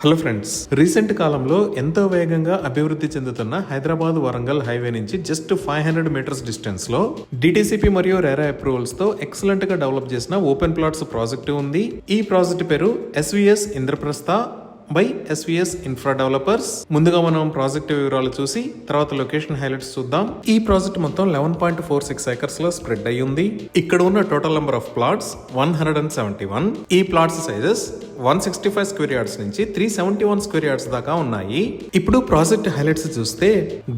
Hello friends, recent కాలంలో ఎంతో వేగంగా అభివృద్ధి చెందుతున్న హైదరాబాద్ వరంగల్ హైవే నుంచి జస్ట్ 500 మీటర్స్ డిస్టెన్స్ లో డిటిసిపి మరియు రెరా అప్రూవల్స్ తో ఎక్సలెంట్ గా డెవలప్ చేసిన ఓపెన్ ప్లాట్స్ ప్రాజెక్ట్ ఉంది. ఈ ప్రాజెక్ట్ పేరు SVS Indraprastha by SVS infra developers. ముందుగా మనం ప్రాజెక్ట్ వివరాలు చూసి తర్వాత లొకేషన్ హైలైట్స్ చూద్దాం. ఈ ప్రాజెక్ట్ మొత్తం 11.46 ఏకర్స్ లో స్ప్రెడ్ అయి ఉంది. ఇక్కడ ఉన్న టోటల్ నెంబర్ ఆఫ్ ప్లాట్స్ 171. ఈ ప్లాట్స్ సైజెస్ 165 స్క్వేర్ యార్డ్స్ నుంచి 371 స్క్వేర్ యార్డ్స్ దాకా ఉన్నాయి. ఇప్పుడు ప్రాజెక్ట్ హైలైట్స్ చూస్తే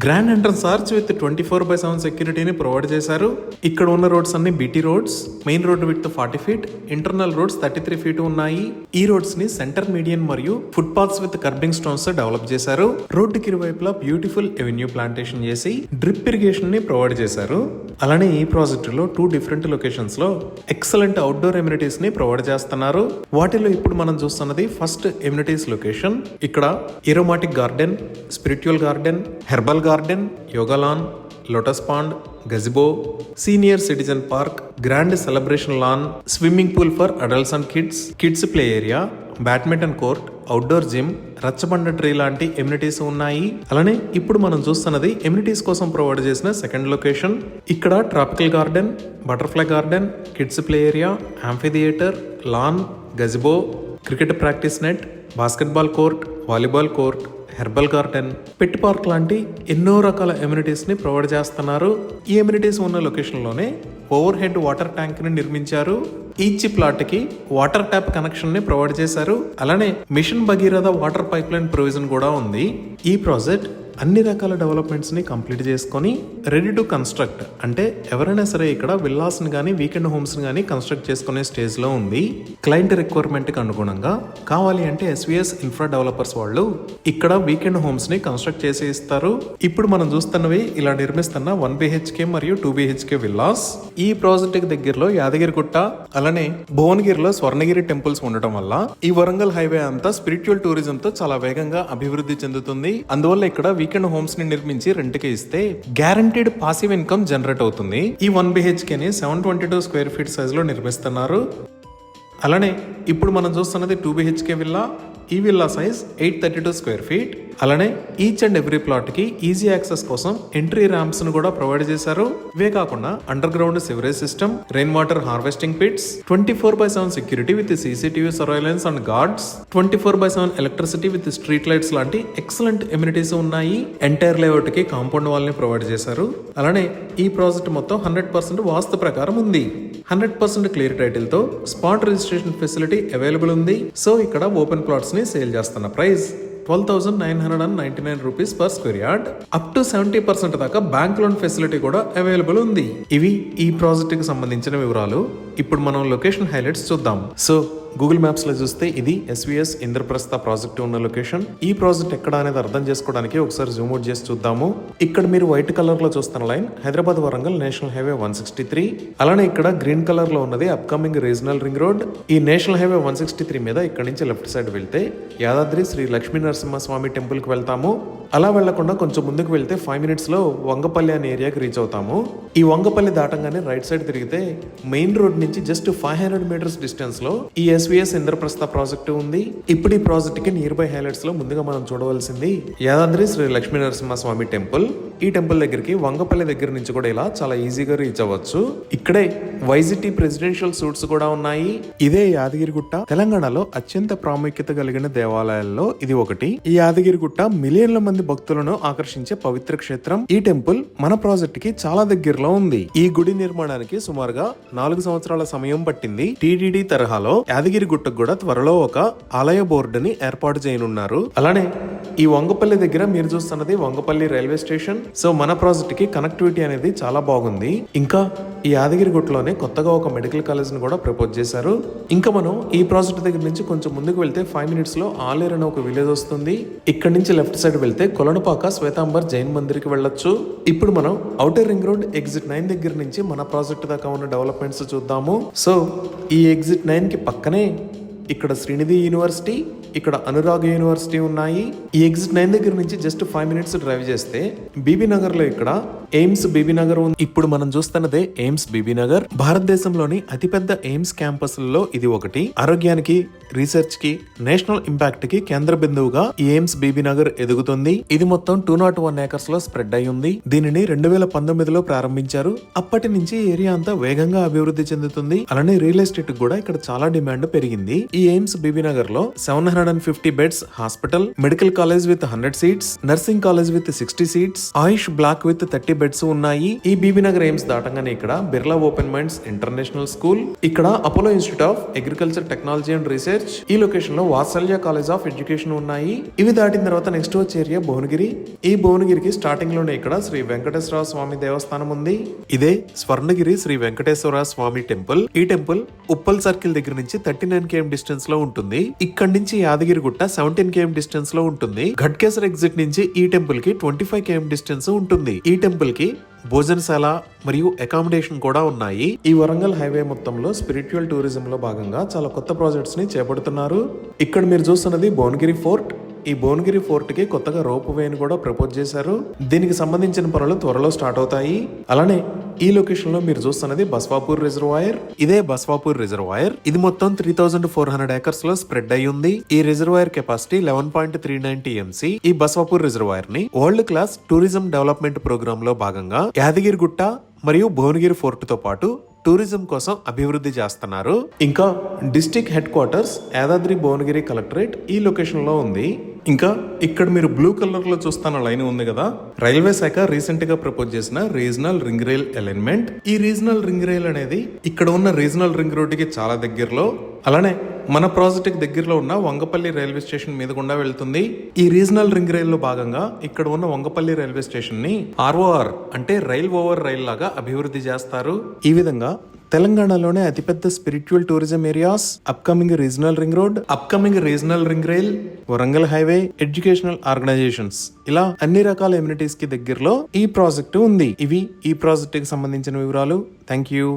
గ్రాండ్ ఎంట్రన్స్ ఆర్చ్ విత్ 24/7 సెక్యూరిటీని ప్రొవైడ్ చేశారు. ఇక్కడ ఉన్న రోడ్స్ అన్ని BT roads. Main road with 40 feet, internal roads 33 feet ఉన్నాయి. ఈ రోడ్స్ ని సెంటర్ మీడియన్ మరియు foot paths with kerbing stones develop చేశారు. రోడ్డుకి ఇరువైపులా బ్యూటిఫుల్ ఎవెన్యూ ప్లాంటేషన్ చేసి డ్రిప్ ఇరిగేషన్ ని ప్రొవైడ్ చేశారు. అలానే ఈ ప్రాజెక్ట్ లో 2 డిఫరెంట్ లొకేషన్స్ లో ఎక్సలెంట్ అవుట్డోర్ ఎమ్యూనిటీస్ ని ప్రొవైడ్ చేస్తున్నారు. వాటిలో ఇప్పుడు మనం చూస్తున్నది ఫస్ట్ ఎమ్యూనిటీస్ లొకేషన్. ఇక్కడ aromatic garden, spiritual garden, herbal garden, yoga lawn, lotus pond, gazebo, senior citizen park, grand celebration lawn, swimming pool for adults and kids play area, badminton court, outdoor gym, రచ్చబండ tree లాంటి amenities ఉన్నాయి. అలానే ఇప్పుడు మనం చూస్తున్నది amenities కోసం provide చేసిన second location. ఇక్కడ tropical garden, butterfly garden, kids play area, amphitheatre, lawn, gazebo, cricket practice net, basketball court, volleyball court, herbal garden, పెట్ పార్క్ లాంటి ఎన్నో రకాల ఎమ్యూనిటీస్ ని ప్రొవైడ్ చేస్తున్నారు. ఈ ఎమ్యూనిటీస్ ఉన్న లొకేషన్ లోనే ఓవర్ హెడ్ వాటర్ ట్యాంక్ ని నిర్మించారు. ఈచ్ ప్లాట్ కి వాటర్ ట్యాప్ కనెక్షన్ ని ప్రొవైడ్ చేశారు. అలానే mission Bhagiratha water pipeline provision కూడా ఉంది. ఈ ప్రాజెక్ట్ అన్ని రకాల డెవలప్మెంట్స్ ని కంప్లీట్ చేసుకొని రెడీ టు కన్స్ట్రక్ట్, అంటే ఎవరైనా సరే ఇక్కడ విల్లాస్ ని గానీ వీకెండ్ హోమ్స్ ని గానీ కన్స్ట్రక్ట్ చేసుకునే స్టేజ్ లో ఉంది. క్లయింట్ రిక్వైర్మెంట్ కి అనుగుణంగా కావాలి అంటే ఎస్విఎస్ ఇన్ఫ్రా డెవలపర్స్ వాళ్ళు ఇక్కడ వీకెండ్ హోమ్స్ ని కన్స్ట్రక్ట్ చేసి ఇస్తారు. ఇప్పుడు మనం చూస్తున్నవి ఇలా నిర్మిస్తున్న 1 BHK మరియు 2 BHK విల్లాస్. ఈ ప్రాజెక్ట్ కి దగ్గరలో యాదగిరిగుట్ట, అలానే భువనగిరిలో స్వర్ణగిరి టెంపుల్స్ ఉండటం వల్ల ఈ వరంగల్ హైవే అంతా స్పిరిచువల్ టూరిజం తో చాలా వేగంగా అభివృద్ధి చెందుతుంది. అందువల్ల ఇక్కడ వీకెండ్ హోమ్స్ ని నిర్మించి రెంట్ కి ఇస్తే గ్యారంటీడ్ పాసివ్ ఇన్కమ్ జనరేట్ అవుతుంది. ఈ 1 BHK ని 722 స్క్వేర్ ఫీట్ సైజ్ లో నిర్మిస్తున్నారు. అలానే ఇప్పుడు మనం చూస్తున్నది 2 BHK విల్లా. ఈ విల్లా సైజ్ 832 స్క్వేర్ ఫీట్. అలానే ఈచ్ అండ్ ఎవ్రీ ప్లాట్ కి ఈజీ యాక్సెస్ కోసం ఎంట్రీ ర్యాంప్స్ ను కూడా ప్రొవైడ్ చేశారు. ఇవే కాకుండా underground sewerage system, rain water harvesting pits, 24/7 security with CCTV surveillance and guards, 24/7 electricity with street lights లాంటి excellent amenities ఉన్నాయి. ఎంటైర్ లేఅవుట్ కి కాంపౌండ్ వాల్ ని ప్రొవైడ్ చేశారు. అలానే ఈ ప్రాజెక్ట్ మొత్తం 100% వాస్తు ప్రకారం ఉంది. 100% క్లియర్ టైటిల్ తో స్పాట్ రిజిస్ట్రేషన్ ఫెసిలిటీ అవైలబుల్ ఉంది. సో ఇక్కడ ఓపెన్ ప్లాట్స్ ని సేల్ చేస్తున్న price 12,999 rupees per square yard. Up to 70% దాకా బ్యాంక్ లోన్ ఫెసిలిటీ కూడా అవైలబుల్ ఉంది. ఇవి ఈ ప్రాజెక్ట్ కి సంబంధించిన వివరాలు. ఇప్పుడు మనం లొకేషన్ హైలైట్స్ చూద్దాం. సో గూగుల్ మ్యాప్స్ లో చూస్తే ఇది ఎస్విఎస్ ఇంద్రప్రస్థ ప్రాజెక్ట్ ఉన్న లొకేషన్. ఈ ప్రాజెక్ట్ ఎక్కడ అనేది అర్థం చేసుకోవడానికి ఒకసారి జూమ్ అవుట్ చేసి చూద్దాము. ఇక్కడ మీరు వైట్ కలర్ లో చూస్తున్న line Hyderabad Warangal national highway 163. అలానే ఇక్కడ గ్రీన్ కలర్ లో ఉన్నది అప్కమింగ్ రీజనల్ రింగ్ రోడ్. ఈ నేషనల్ హైవే 163 మీద ఇక్కడ నుంచి లెఫ్ట్ సైడ్ వెళ్తే యాదాద్రి శ్రీ లక్ష్మీ నరసింహస్వామి టెంపుల్ కి వెళ్తాము. అలా వెళ్లకుండా కొంచెం ముందుకు వెళ్తే 5 minutes లో వంగపల్లి అనే ఏరియాకి రీచ్ అవుతాము. ఈ వంగపల్లి దాటంగానే రైట్ సైడ్ తిరిగితే మెయిన్ రోడ్ నుంచి జస్ట్ 500 మీటర్స్ డిస్టెన్స్ లో ఈ ఎస్విఎస్ ఇంద్రప్రస్థ ప్రాజెక్ట్ ఉంది. ఇప్పుడు ఈ ప్రాజెక్ట్ కి నియర్ బై హైలైట్స్ లో ముందుగా మనం చూడవలసింది యాదాద్రి శ్రీ లక్ష్మీ నరసింహస్వామి టెంపుల్. ఈ టెంపుల్ దగ్గరికి వంగపల్లి దగ్గర నుంచి కూడా ఇలా చాలా ఈజీగా రీచ్ అవ్వచ్చు. ఇక్కడే వైజిటీ ప్రెసిడెన్షియల్ సూట్స్ కూడా ఉన్నాయి. ఇదే యాదగిరిగుట్ట తెలంగాణలో అత్యంత ప్రాముఖ్యత కలిగిన దేవాలయాల్లో ఇది ఒకటి. ఈ యాదగిరిగుట్ట మిలియన్ల మంది భక్తులను ఆకర్షించే పవిత్ర క్షేత్రం. ఈ టెంపుల్ మన ప్రాజెక్ట్ కి చాలా దగ్గరలో ఉంది. ఈ గుడి నిర్మాణానికి సుమారుగా 4 సంవత్సరాల సమయం పట్టింది. టీటీడీ తరహాలో యాదగిరిగుట్టకు కూడా త్వరలో ఒక ఆలయ బోర్డుని ఏర్పాటు చేయనున్నారు. అలానే ఈ వంగపల్లి దగ్గర మీరు చూస్తున్నది వంగపల్లి రైల్వే స్టేషన్. సో మన ప్రాజెక్ట్ కి కనెక్టివిటీ అనేది చాలా బాగుంది. ఇంకా ఈ యాదగిరిగుట్టలోనే కొత్తగా ఒక మెడికల్ కాలేజ్ ని కూడా ప్రపోజ్ చేశారు. ఇంకా మనం ఈ ప్రాజెక్ట్ దగ్గర నుంచి కొంచెం ముందుకు వెళ్తే 5 minutes లో ఆలేరు అనే ఒక విలేజ్ వస్తుంది. ఇక్కడ నుంచి లెఫ్ట్ సైడ్ వెళ్తే కొలనుపాక శ్వేతాంబర్ జైన్ మందిర్ కి వెళ్ళొచ్చు. ఇప్పుడు మనం ఔటర్ రింగ్ రోడ్ ఎగ్జిట్ 9 దగ్గర నుంచి మన ప్రాజెక్ట్ దాకా ఉన్న డెవలప్మెంట్స్ చూద్దాము. సో ఈ ఎగ్జిట్ 9 కి పక్కనే ఇక్కడ శ్రీనిధి యూనివర్సిటీ, ఇక్కడ అనురాగ్ యూనివర్సిటీ ఉన్నాయి. ఈ ఎగ్జిట్ 9 దగ్గర నుంచి జస్ట్ 5 minutes డ్రైవ్ చేస్తే బీబీ నగర్ లో ఇక్కడ ఎయిమ్స్ బీబీనగర్ ఉంది. ఇప్పుడు మనం చూస్తున్నదే ఎయిమ్స్ బీబీనగర్. భారతదేశంలోని అతిపెద్ద ఎయిమ్స్ క్యాంపస్లలో ఇది ఒకటి. ఆరోగ్యానికి, రీసెర్చ్ కి, నేషనల్ ఇంపాక్ట్ కి కేంద్ర బిందువుగా ఈ ఎయిమ్స్ బీబీనగర్ ఎదుగుతుంది. ఇది మొత్తం 201 ఏకర్స్ లో స్ప్రెడ్ అయి ఉంది. దీనిని 2019లో ప్రారంభించారు. అప్పటి నుంచి ఏరియా అంతా వేగంగా అభివృద్ధి చెందుతుంది. అలానే రియల్ ఎస్టేట్ కూడా ఇక్కడ చాలా డిమాండ్ పెరిగింది. ఈ ఎయిమ్స్ బీబీనగర్ లో 750 beds hospital, medical college with 100 seats, nursing college with 60 seats, AYUSH block with 30 beds ఉన్నాయి. ఈ బీబీనగర్ ఎయిమ్స్ దాటంగానే ఇక్కడ Birla open minds international school, ఇక్కడ Apollo institute of agriculture technology and research, ఈ లొకేషన్ లో వాత్సల్య కాలేజ్ ఆఫ్ ఎడ్యుకేషన్ ఉన్నాయి. ఇవి దాటిన తర్వాత నెక్స్ట్ వచ్చే ఏరియా భువనగిరి. ఈ భువనగిరికి స్టార్టింగ్ లోనే ఇక్కడ శ్రీ వెంకటేశ్వర స్వామి దేవస్థానం ఉంది. ఇదే స్వర్ణగిరి శ్రీ వెంకటేశ్వర స్వామి టెంపుల్. ఈ టెంపుల్ ఉప్పల్ సర్కిల్ దగ్గర నుంచి 39 km డిస్టెన్స్ లో ఉంటుంది. ఇక్కడ నుంచి యాదగిరిగుట్ట 17 km డిస్టెన్స్ లో ఉంటుంది. ఘట్కేసర్ ఎగ్జిట్ నుంచి ఈ టెంపుల్ కి 25 km డిస్టెన్స్ ఉంటుంది. ఈ టెంపుల్ కి భోజనశాల మరియు అకామిడేషన్ కూడా ఉన్నాయి. ఈ వరంగల్ హైవే మొత్తంలో స్పిరిచువల్ టూరిజం లో భాగంగా చాలా కొత్త ప్రాజెక్ట్స్ ని చేపడుతున్నారు. ఇక్కడ మీరు చూస్తున్నది భువనగిరి ఫోర్ట్. ఈ భువనగిరి ఫోర్ట్ కి కొత్తగా రోప్ వేని కూడా ప్రపోజ్ చేశారు. దీనికి సంబంధించిన పనులు త్వరలో స్టార్ట్ అవుతాయి. అలానే ఈ లొకేషన్ లో మీరు చూస్తున్నది బస్వాపూర్ రిజర్వాయర్. ఇదే బస్వాపూర్ రిజర్వాయర్. ఇది మొత్తం 3400 ఏకర్స్ లో స్ప్రెడ్ అయి ఉంది. ఈ రిజర్వాయర్ కెపాసిటీ 11.39 TMC. ఈ బస్వాపూర్ రిజర్వాయర్ ని world class tourism development programme లో భాగంగా యాదగిరిగుట్ట మరియు భువనగిరి ఫోర్ట్ తో పాటు టూరిజం కోసం అభివృద్ధి చేస్తున్నారు. ఇంకా district head quarters Yadadri Bhuvanagiri collectorate ఈ లొకేషన్ లో ఉంది. ఇంకా ఇక్కడ మీరు బ్లూ కలర్ లో చూస్తున్న లైన్ ఉంది కదా, రైల్వే శాఖ రీసెంట్ గా ప్రపోజ్ చేసిన రీజనల్ రింగ్ రైల్ అలైన్మెంట్. ఈ రీజనల్ రింగ్ రైల్ అనేది ఇక్కడ ఉన్న రీజనల్ రింగ్ రోడ్ కి చాలా దగ్గరలో, అలానే మన ప్రాజెక్ట్ కి దగ్గరలో ఉన్న వంగపల్లి రైల్వే స్టేషన్ మీద గుండా వెళ్తుంది. ఈ రీజనల్ రింగ్ రైల్ లో భాగంగా ఇక్కడ ఉన్న వంగపల్లి రైల్వే స్టేషన్ ని ROR అంటే రైల్ ఓవర్ రైల్ లాగా అభివృద్ధి చేస్తారు. ఈ విధంగా తెలంగాణలోనే అతిపెద్ద spiritual tourism areas, upcoming regional ring road, upcoming regional ring rail, Warangal highway, educational organisations, ఇలా అన్ని రకాల ఎమ్యూనిటీస్ కి దగ్గరలో ఈ ప్రాజెక్టు ఉంది. ఇవి ఈ ప్రాజెక్ట్ కి సంబంధించిన వివరాలు. Thank you.